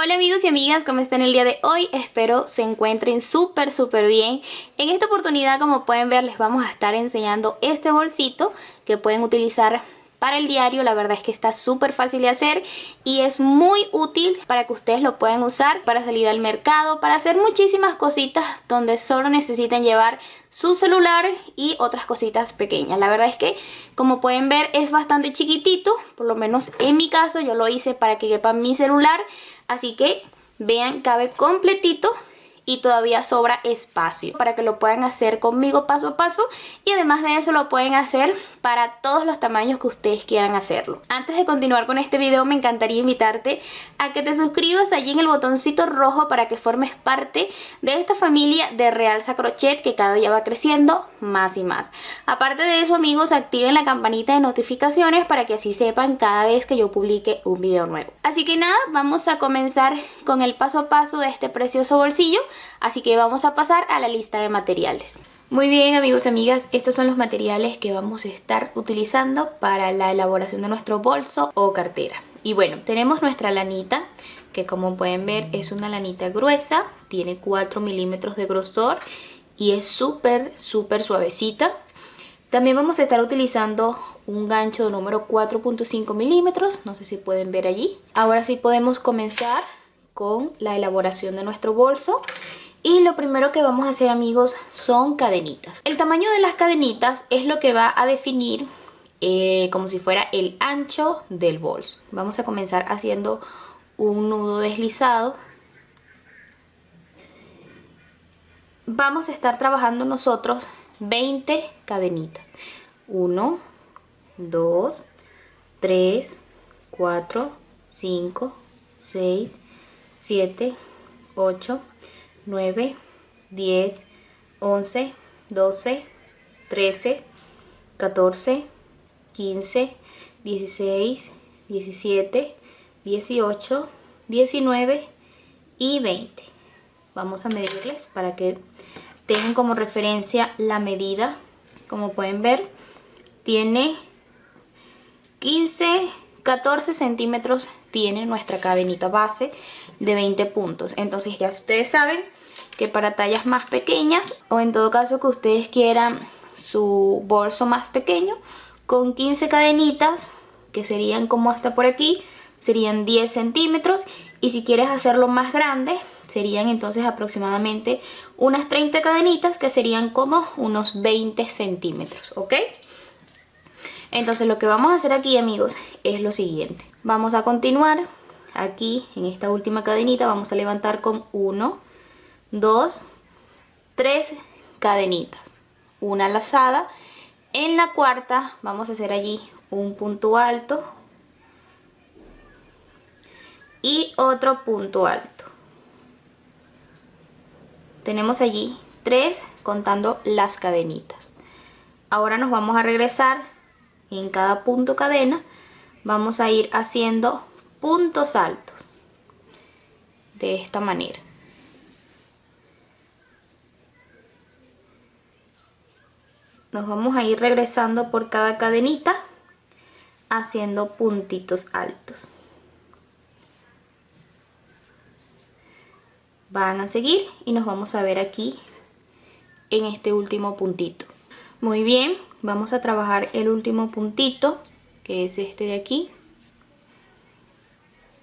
Hola amigos y amigas, ¿cómo están el día de hoy? Espero se encuentren súper bien. En esta oportunidad, como pueden ver, les vamos a estar enseñando este bolsito que pueden utilizar para el diario. La verdad es que está súper fácil de hacer y es muy útil para que ustedes lo puedan usar para salir al mercado, para hacer muchísimas cositas donde solo necesitan llevar su celular y otras cositas pequeñas. La verdad es que, como pueden ver, es bastante chiquitito, por lo menos en mi caso yo lo hice para que quepa mi celular, así que vean, cabe completito y todavía sobra espacio para que lo puedan hacer conmigo paso a paso, y además de eso lo pueden hacer para todos los tamaños que ustedes quieran hacerlo. Antes de continuar con este video, me encantaría invitarte a que te suscribas allí en el botoncito rojo para que formes parte de esta familia de Realza Crochet que cada día va creciendo más y más. Aparte de eso, amigos, activen la campanita de notificaciones para que así sepan cada vez que yo publique un video nuevo. Así que nada, vamos a comenzar con el paso a paso de este precioso bolsillo. Así que vamos a pasar a la lista de materiales. Muy bien, amigos y amigas, estos son los materiales que vamos a estar utilizando para la elaboración de nuestro bolso o cartera. Y bueno, tenemos nuestra lanita, que como pueden ver es una lanita gruesa, tiene 4 milímetros de grosor y es súper suavecita. También vamos a estar utilizando un gancho de número 4.5 milímetros, no sé si pueden ver allí. Ahora sí podemos comenzar con la elaboración de nuestro bolso. Y lo primero que vamos a hacer, amigos, son cadenitas. El tamaño de las cadenitas es lo que va a definir como si fuera el ancho del bolso. Vamos a comenzar haciendo un nudo deslizado. Vamos a estar trabajando nosotros 20 cadenitas. 1, 2, 3, 4, 5, 6, 7, 8, 9, 10, 11, 12, 13, 14, 15, 16, 17, 18, 19 y 20. Vamos a medirles para que tengan como referencia la medida. Como pueden ver, tiene 14 centímetros, tiene nuestra cadenita base de 20 puntos. Entonces ya ustedes saben que para tallas más pequeñas, o en todo caso que ustedes quieran su bolso más pequeño, con 15 cadenitas, que serían como hasta por aquí, serían 10 centímetros. Y si quieres hacerlo más grande, serían entonces aproximadamente unas 30 cadenitas, que serían como unos 20 centímetros, ¿ok? Entonces lo que vamos a hacer aquí, amigos, es lo siguiente. Vamos a continuar aquí en esta última cadenita, vamos a levantar con 1, 2, 3 cadenitas, una lazada. En la cuarta vamos a hacer allí un punto alto y otro punto alto. Tenemos allí 3 contando las cadenitas. Ahora nos vamos a regresar en cada punto cadena, vamos a ir haciendo puntos altos de esta manera. Nos vamos a ir regresando por cada cadenita haciendo puntitos altos. Van a seguir y nos vamos a ver aquí en este último puntito. Muy bien, vamos a trabajar el último puntito, que es este de aquí.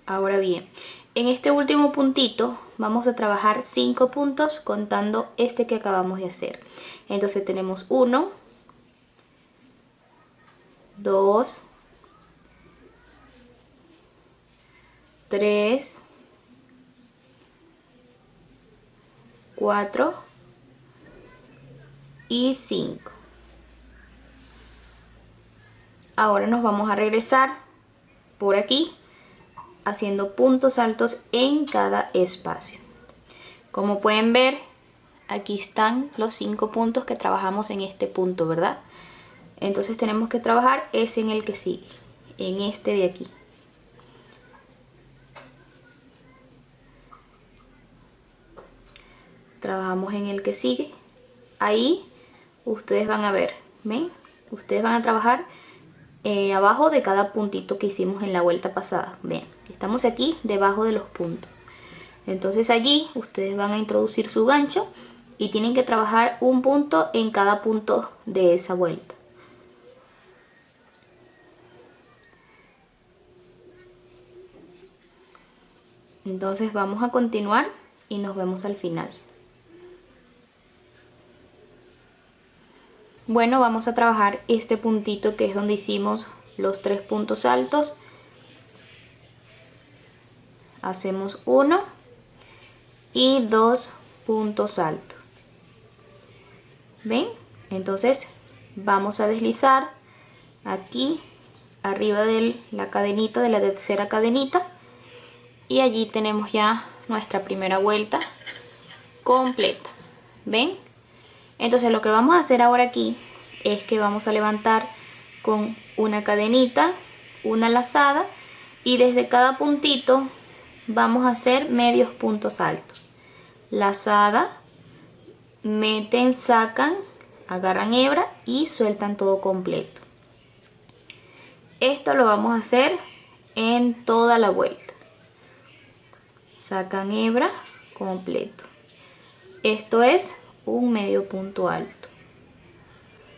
Ahora bien, en este último puntito vamos a trabajar 5 puntos contando este que acabamos de hacer. Entonces tenemos 1, 2, 3, 4 y 5. Ahora nos vamos a regresar por aquí haciendo puntos altos en cada espacio. Como pueden ver, aquí están los 5 puntos que trabajamos en este punto, ¿verdad? Entonces tenemos que trabajar ese en el que sigue, en este de aquí. Trabajamos en el que sigue. Ahí ustedes van a ver, ¿ven? Ustedes van a trabajar abajo de cada puntito que hicimos en la vuelta pasada. Ven, estamos aquí debajo de los puntos. Entonces allí ustedes van a introducir su gancho y tienen que trabajar un punto en cada punto de esa vuelta. Entonces vamos a continuar y nos vemos al final. Bueno, vamos a trabajar este puntito que es donde hicimos los 3 puntos altos. Hacemos 1 y 2 puntos altos. ¿Ven? Entonces vamos a deslizar aquí arriba de la cadenita, de la tercera cadenita, y allí tenemos ya nuestra primera vuelta completa. ¿Ven? Entonces lo que vamos a hacer ahora aquí es que vamos a levantar con una cadenita, una lazada, y desde cada puntito vamos a hacer medios puntos altos. Lazada, meten, sacan, agarran hebra y sueltan todo completo. Esto lo vamos a hacer en toda la vuelta. Sacan hebra completo. Esto es un medio punto alto.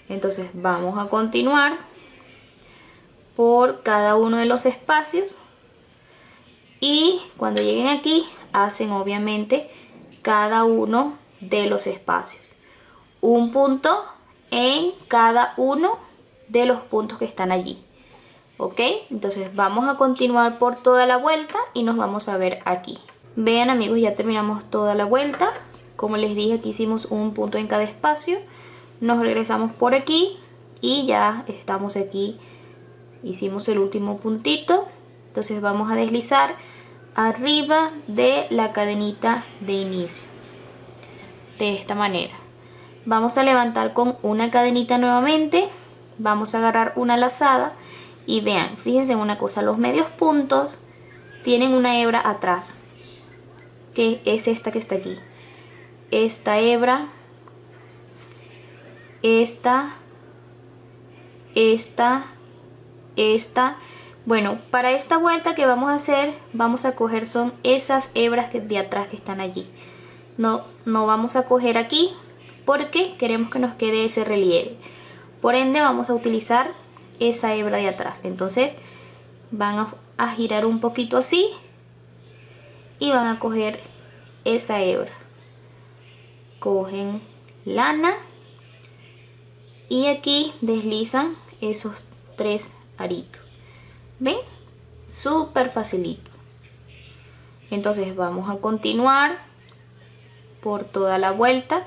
Entonces vamos a continuar por cada uno de los espacios y cuando lleguen aquí hacen obviamente cada uno de los espacios, un punto en cada uno de los puntos que están allí. ¿Ok? Entonces vamos a continuar por toda la vuelta y nos vamos a ver aquí. Vean amigos, ya terminamos toda la vuelta. Como les dije, aquí hicimos un punto en cada espacio. Nos regresamos por aquí y ya estamos aquí. Hicimos el último puntito. Entonces vamos a deslizar arriba de la cadenita de inicio. De esta manera. Vamos a levantar con una cadenita nuevamente. Vamos a agarrar una lazada. Y vean, fíjense en una cosa, los medios puntos tienen una hebra atrás, que es esta que está aquí. Esta hebra, esta. Bueno, para esta vuelta que vamos a hacer, vamos a coger son esas hebras de atrás que están allí. No vamos a coger aquí porque queremos que nos quede ese relieve. Por ende vamos a utilizar esa hebra de atrás. Entonces van a girar un poquito así y van a coger esa hebra. Cogen lana y aquí deslizan esos 3 aritos. ¿Ven? Súper facilito. Entonces vamos a continuar por toda la vuelta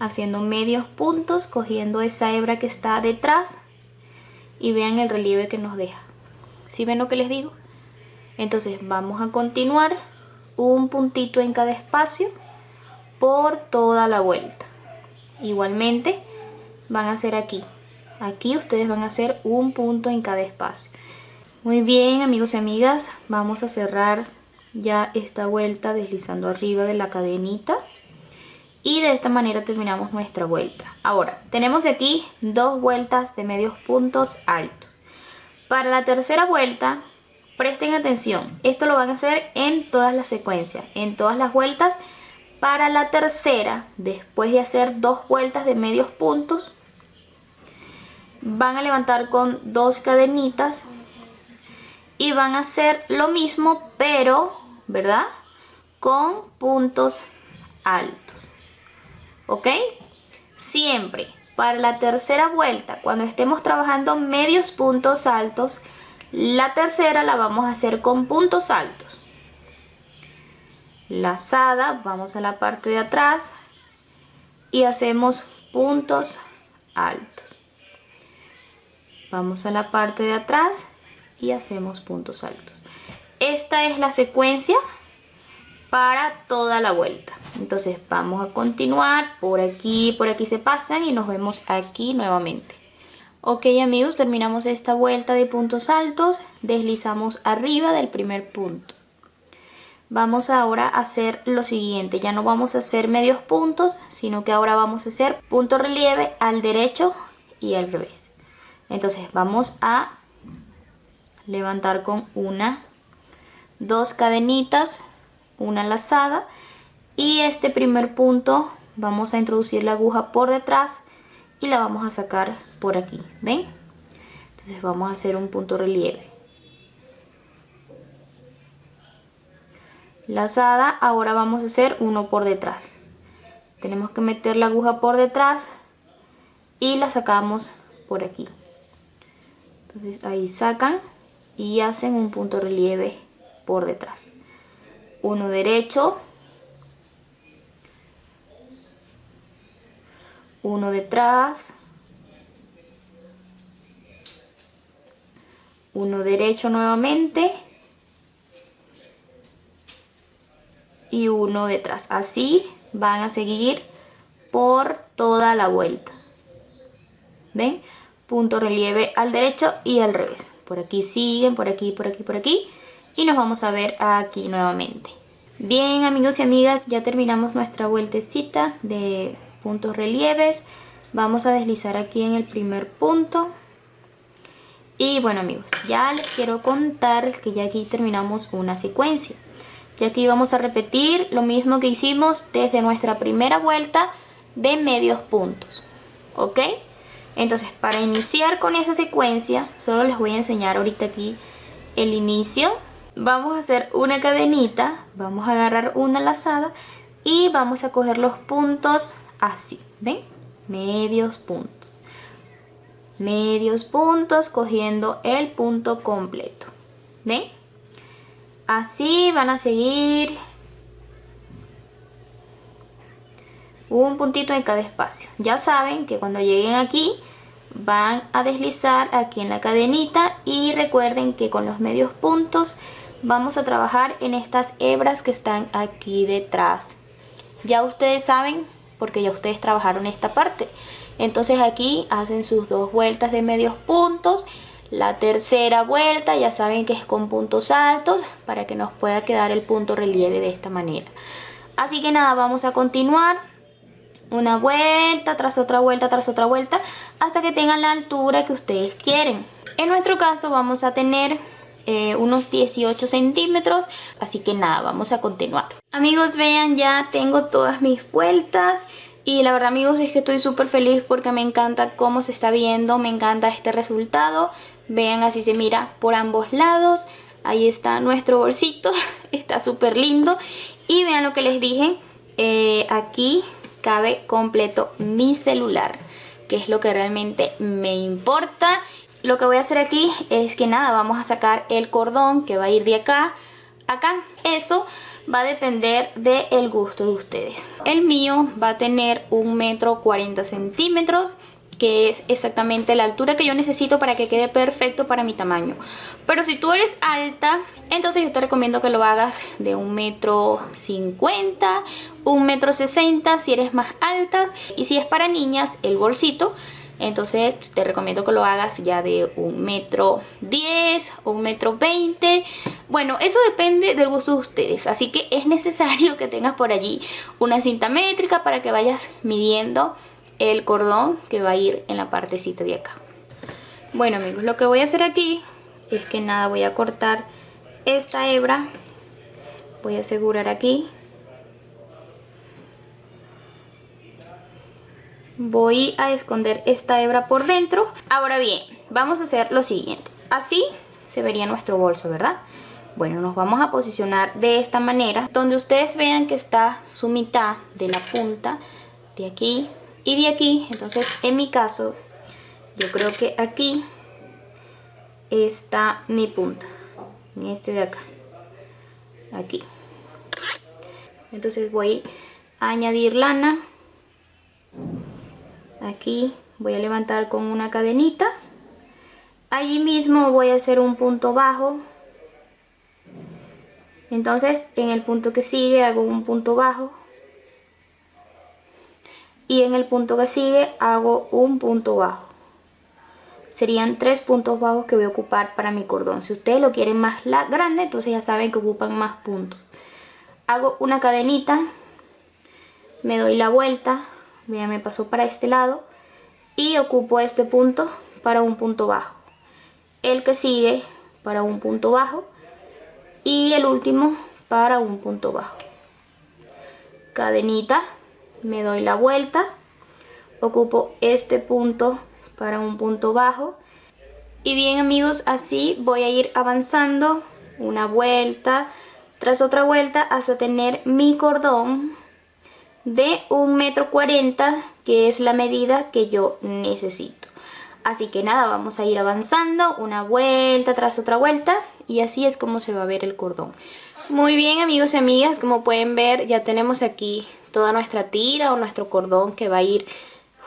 haciendo medios puntos, cogiendo esa hebra que está detrás. Y vean el relieve que nos deja. ¿Sí ven lo que les digo? Entonces vamos a continuar un puntito en cada espacio por toda la vuelta. Igualmente van a hacer aquí. Aquí ustedes van a hacer un punto en cada espacio. Muy bien amigos y amigas, vamos a cerrar ya esta vuelta deslizando arriba de la cadenita. Y de esta manera terminamos nuestra vuelta. Ahora, tenemos aquí 2 vueltas de medios puntos altos. Para la tercera vuelta, presten atención. Esto lo van a hacer en todas las secuencias, en todas las vueltas. Para la tercera, después de hacer 2 vueltas de medios puntos, van a levantar con 2 cadenitas y van a hacer lo mismo, pero, ¿verdad? Con puntos altos. ¿Ok? Siempre para la tercera vuelta, cuando estemos trabajando medios puntos altos, la tercera la vamos a hacer con puntos altos. Lazada, vamos a la parte de atrás y hacemos puntos altos. Vamos a la parte de atrás y hacemos puntos altos. Esta es la secuencia para toda la vuelta. Entonces vamos a continuar por aquí se pasan y nos vemos aquí nuevamente. Ok amigos, terminamos esta vuelta de puntos altos, deslizamos arriba del primer punto. Vamos ahora a hacer lo siguiente, ya no vamos a hacer medios puntos, sino que ahora vamos a hacer punto relieve al derecho y al revés. Entonces vamos a levantar con 1, 2 cadenitas una lazada y este primer punto vamos a introducir la aguja por detrás y la vamos a sacar por aquí, ¿ven? Entonces vamos a hacer un punto relieve, lazada. Ahora vamos a hacer uno por detrás, tenemos que meter la aguja por detrás y la sacamos por aquí. Entonces ahí sacan y hacen un punto relieve por detrás, uno derecho, uno detrás, uno derecho nuevamente y uno detrás. Así van a seguir por toda la vuelta, ¿ven? Punto relieve al derecho y al revés. Por aquí siguen, por aquí, por aquí, por aquí. Y nos vamos a ver aquí nuevamente. Bien, amigos y amigas, ya terminamos nuestra vueltecita de puntos relieves. Vamos a deslizar aquí en el primer punto. Y bueno, amigos, ya les quiero contar que ya aquí terminamos una secuencia. Y aquí vamos a repetir lo mismo que hicimos desde nuestra primera vuelta de medios puntos, ¿ok? Entonces, para iniciar con esa secuencia, solo les voy a enseñar ahorita aquí el inicio. Vamos a hacer una cadenita, vamos a agarrar una lazada y vamos a coger los puntos así, ¿ven? Medios puntos, cogiendo el punto completo, ¿ven? Así van a seguir un puntito en cada espacio. Ya saben que cuando lleguen aquí van a deslizar aquí en la cadenita y recuerden que con los medios puntos vamos a trabajar en estas hebras que están aquí detrás. Ya ustedes saben porque ya ustedes trabajaron esta parte. Entonces aquí hacen sus dos vueltas de medios puntos. La tercera vuelta ya saben que es con puntos altos para que nos pueda quedar el punto relieve de esta manera. Así que nada, vamos a continuar una vuelta tras otra vuelta tras otra vuelta hasta que tengan la altura que ustedes quieren. En nuestro caso vamos a tener unos 18 centímetros, así que nada, vamos a continuar. Amigos, vean, ya tengo todas mis vueltas. Y la verdad, amigos, es que estoy súper feliz porque me encanta cómo se está viendo, me encanta este resultado. Vean, así se mira por ambos lados. Ahí está nuestro bolsito, está súper lindo. Y vean lo que les dije, aquí cabe completo mi celular, que es lo que realmente me importa. Lo que voy a hacer aquí es que nada, vamos a sacar el cordón que va a ir de acá a acá. Eso va a depender del gusto de ustedes. El mío va a tener 1,40 m, que es exactamente la altura que yo necesito para que quede perfecto para mi tamaño. Pero si tú eres alta, entonces yo te recomiendo que lo hagas de 1,50 m, 1,60 m si eres más alta. Y si es para niñas, el bolsito, entonces te recomiendo que lo hagas ya de 1,10 m o 1,20 m. Bueno, eso depende del gusto de ustedes, así que es necesario que tengas por allí una cinta métrica para que vayas midiendo el cordón que va a ir en la partecita de acá. Bueno, amigos, lo que voy a hacer aquí es que nada, voy a cortar esta hebra, voy a asegurar aquí. Voy a esconder esta hebra por dentro. Ahora bien, vamos a hacer lo siguiente. Así se vería nuestro bolso, ¿verdad? Bueno, nos vamos a posicionar de esta manera, donde ustedes vean que está su mitad de la punta de aquí y de aquí. Entonces, en mi caso, yo creo que aquí está mi punta, en este de acá, aquí. Entonces voy a añadir lana. Aquí voy a levantar con una cadenita. Allí mismo voy a hacer un punto bajo. Entonces en el punto que sigue hago un punto bajo. Y en el punto que sigue hago un punto bajo. Serían 3 puntos bajos que voy a ocupar para mi cordón. Si ustedes lo quieren más grande, entonces ya saben que ocupan más puntos. Hago una cadenita. Me doy la vuelta. Vean, me pasó para este lado y ocupo este punto para un punto bajo, el que sigue para un punto bajo y el último para un punto bajo. Cadenita, me doy la vuelta, ocupo este punto para un punto bajo. Y bien amigos, así voy a ir avanzando una vuelta tras otra vuelta hasta tener mi cordón de 1,40 m, que es la medida que yo necesito. Así que nada, vamos a ir avanzando una vuelta tras otra vuelta y así es como se va a ver el cordón. Muy bien amigos y amigas, como pueden ver ya tenemos aquí toda nuestra tira o nuestro cordón que va a ir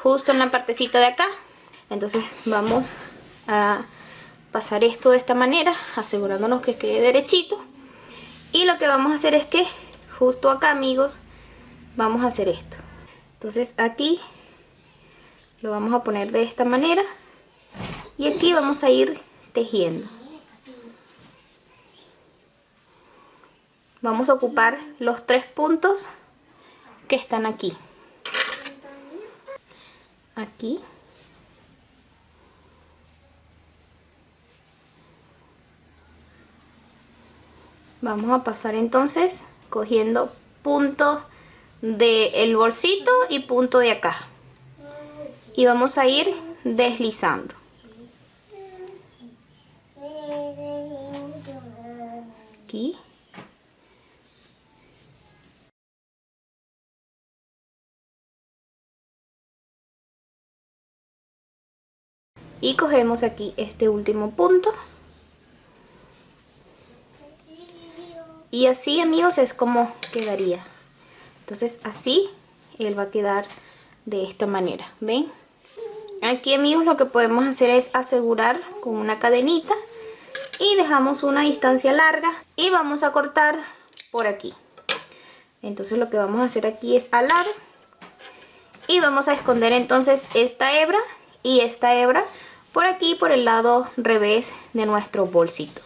justo en la partecita de acá. Entonces vamos a pasar esto de esta manera, asegurándonos que quede derechito. Y lo que vamos a hacer es que justo acá amigos vamos a hacer esto. Entonces aquí lo vamos a poner de esta manera y aquí vamos a ir tejiendo. Vamos a ocupar los 3 puntos que están aquí. Aquí. Vamos a pasar entonces cogiendo punto del bolsito y punto de acá. Y vamos a ir deslizando. Aquí. Y cogemos aquí este último punto. Y así amigos es como quedaría. Entonces así él va a quedar de esta manera, ¿ven? Aquí amigos lo que podemos hacer es asegurar con una cadenita y dejamos una distancia larga y vamos a cortar por aquí. Entonces lo que vamos a hacer aquí es alar y vamos a esconder entonces esta hebra y esta hebra por aquí, por el lado revés de nuestro bolsito.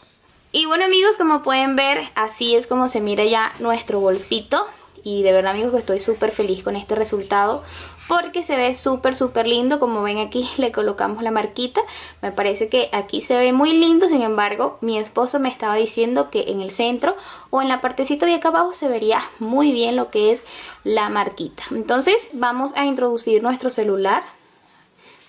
Y bueno amigos, como pueden ver, así es como se mira ya nuestro bolsito. Y de verdad amigos que estoy súper feliz con este resultado porque se ve súper lindo. Como ven aquí le colocamos la marquita. Me parece que aquí se ve muy lindo. Sin embargo, mi esposo me estaba diciendo que en el centro o en la partecita de acá abajo se vería muy bien lo que es la marquita. Entonces vamos a introducir nuestro celular.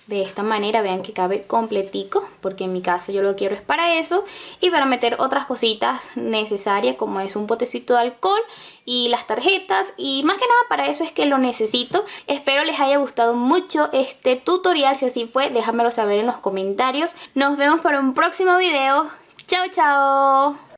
De esta manera vean que cabe completico, porque en mi caso yo lo quiero es para eso y para meter otras cositas necesarias como es un potecito de alcohol y las tarjetas, y más que nada para eso es que lo necesito. Espero les haya gustado mucho este tutorial. Si así fue, déjamelo saber en los comentarios. Nos vemos para un próximo video. Chao chao.